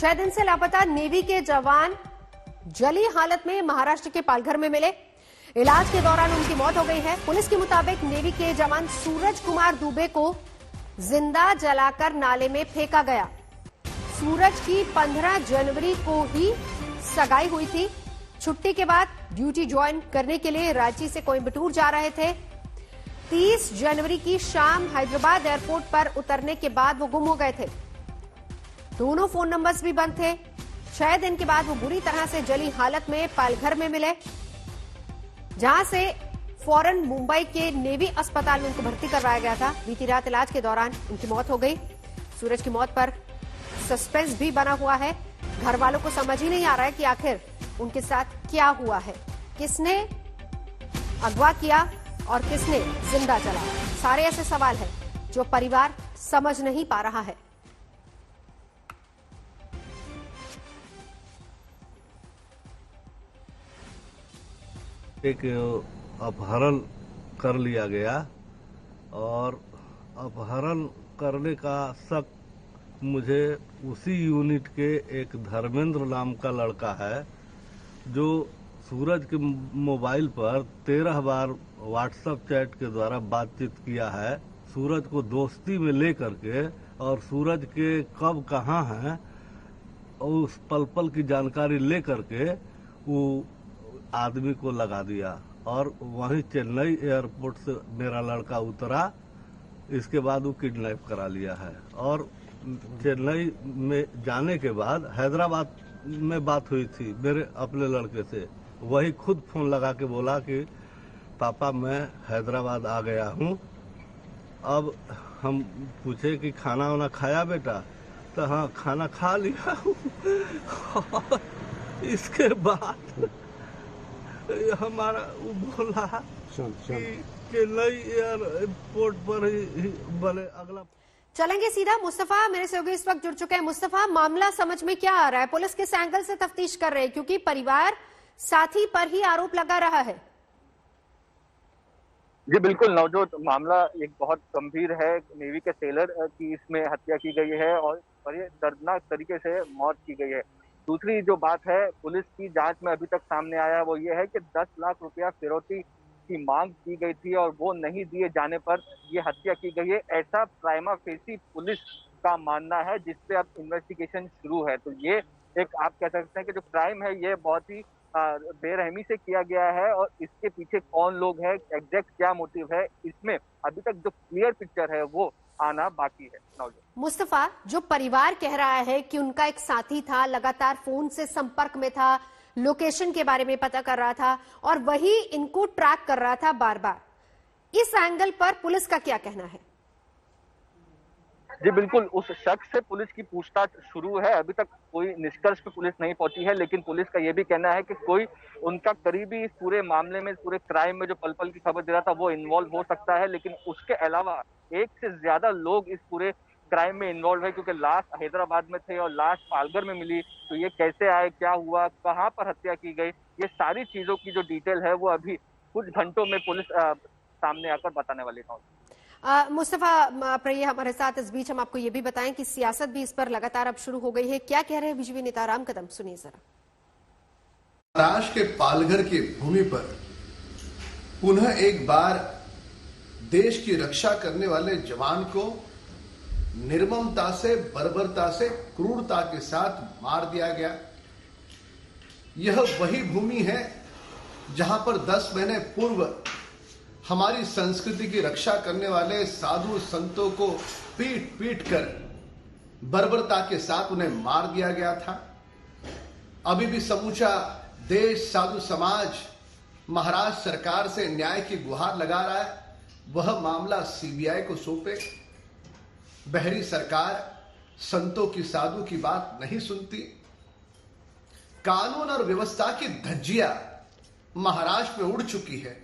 6 दिन से लापता नेवी के जवान जली हालत में महाराष्ट्र के पालघर में मिले। इलाज के दौरान उनकी मौत हो गई है। पुलिस के मुताबिक नेवी के जवान सूरज कुमार दुबे को जिंदा जलाकर नाले में फेंका गया। सूरज की 15 जनवरी को ही सगाई हुई थी। छुट्टी के बाद ड्यूटी ज्वाइन करने के लिए रांची से कोयंबटूर जा रहे थे। 30 जनवरी की शाम हैदराबाद एयरपोर्ट पर उतरने के बाद वो गुम हो गए थे। दोनों फोन नंबर्स भी बंद थे। 6 दिन के बाद वो बुरी तरह से जली हालत में पालघर में मिले, जहां से फौरन मुंबई के नेवी अस्पताल में उनको भर्ती करवाया गया था। बीती रात इलाज के दौरान उनकी मौत हो गई। सूरज की मौत पर सस्पेंस भी बना हुआ है। घर वालों को समझ ही नहीं आ रहा है कि आखिर उनके साथ क्या हुआ है, किसने अगवा किया और किसने जिंदा जलाया। सारे ऐसे सवाल हैं जो परिवार समझ नहीं पा रहा है। एक अपहरण कर लिया गया और अपहरण करने का शक मुझे उसी यूनिट के एक धर्मेंद्र नाम का लड़का है, जो सूरज के मोबाइल पर 13 बार व्हाट्सएप चैट के द्वारा बातचीत किया है। सूरज को दोस्ती में लेकर के और सूरज के कब कहाँ हैं उस पल पल की जानकारी लेकर के वो आदमी को लगा दिया और वहीं चेन्नई एयरपोर्ट से मेरा लड़का उतरा। इसके बाद वो किडनैप करा लिया है और चेन्नई में जाने के बाद हैदराबाद में बात हुई थी मेरे अपने लड़के से। वही खुद फोन लगा के बोला कि पापा मैं हैदराबाद आ गया हूँ। अब हम पूछे कि खाना वाना खाया बेटा, तो हाँ खाना खा लिया हूँ। इसके बाद हमारा वो बोला कि नई एयरपोर्ट पर ही बोले अगला। चलेंगे सीधा। मुस्तफा मेरे सहयोगी इस वक्त जुड़ चुके हैं। मुस्तफा, मामला समझ में क्या आ रहा है? पुलिस किस एंगल से तफ्तीश कर रहे हैं, क्योंकि परिवार साथी पर ही आरोप लगा रहा है। जी बिल्कुल नवजोत, मामला एक बहुत गंभीर है। नेवी के सेलर की इसमें हत्या की गई है और बड़े दर्दनाक तरीके से मौत की गई है। दूसरी जो बात है पुलिस की जांच में अभी तक सामने आया है वो ये है कि 10 लाख रुपया फिरौती की मांग की गई थी और वो नहीं दिए जाने पर ये हत्या की गई है, ऐसा प्राइमा फेसी पुलिस का मानना है, जिसपे अब इन्वेस्टिगेशन शुरू है। तो ये एक आप कह सकते हैं कि जो क्राइम है ये बहुत ही बेरहमी से किया गया है और इसके पीछे कौन लोग हैं, एग्जैक्ट क्या मोटिव है, इसमें अभी तक जो क्लियर पिक्चर है वो आना बाकी है। मुस्तफा, जो परिवार कह रहा है कि उनका एक साथी था, लगातार फोन से संपर्क में था, लोकेशन के बारे में पता कर रहा था और वही इनको ट्रैक कर रहा था बार बार, इस एंगल पर पुलिस का क्या कहना है? जी बिल्कुल, उस शख्स से पुलिस की पूछताछ शुरू है। अभी तक कोई निष्कर्ष पे पुलिस नहीं पहुंची है, लेकिन पुलिस का यह भी कहना है कि कोई उनका करीबी इस पूरे मामले में, इस पूरे क्राइम में जो पल पल की खबर दे रहा था वो इन्वॉल्व हो सकता है। लेकिन उसके अलावा एक से ज्यादा लोग इस पूरे क्राइम में इन्वॉल्व है, क्योंकि लाश हैदराबाद में थे और लाश पालघर में मिली। तो ये कैसे आए, क्या हुआ, कहाँ पर हत्या की गई, ये सारी चीजों की जो डिटेल है वो अभी कुछ घंटों में पुलिस सामने आकर बताने वाली है। मुस्तफा आप रहिए हमारे साथ। इस बीच हम आपको ये भी बताएं कि सियासत भी इस पर लगातार अब शुरू हो गई है। क्या कह रहे हैं बीजेपी नेता राम कदम, सुनिए जरा। महाराष्ट्र के पालघर की भूमि पर पुनः एक बार देश की रक्षा करने वाले जवान को निर्ममता से, बर्बरता से, क्रूरता के साथ मार दिया गया। यह वही भूमि है जहां पर 10 महीने पूर्व हमारी संस्कृति की रक्षा करने वाले साधु संतों को पीट पीट कर बर्बरता के साथ उन्हें मार दिया गया था। अभी भी समूचा देश, साधु समाज महाराष्ट्र सरकार से न्याय की गुहार लगा रहा है। वह मामला सीबीआई को सौंपे। बहरी सरकार संतों की, साधु की बात नहीं सुनती। कानून और व्यवस्था की धज्जियां महाराष्ट्र में उड़ चुकी है।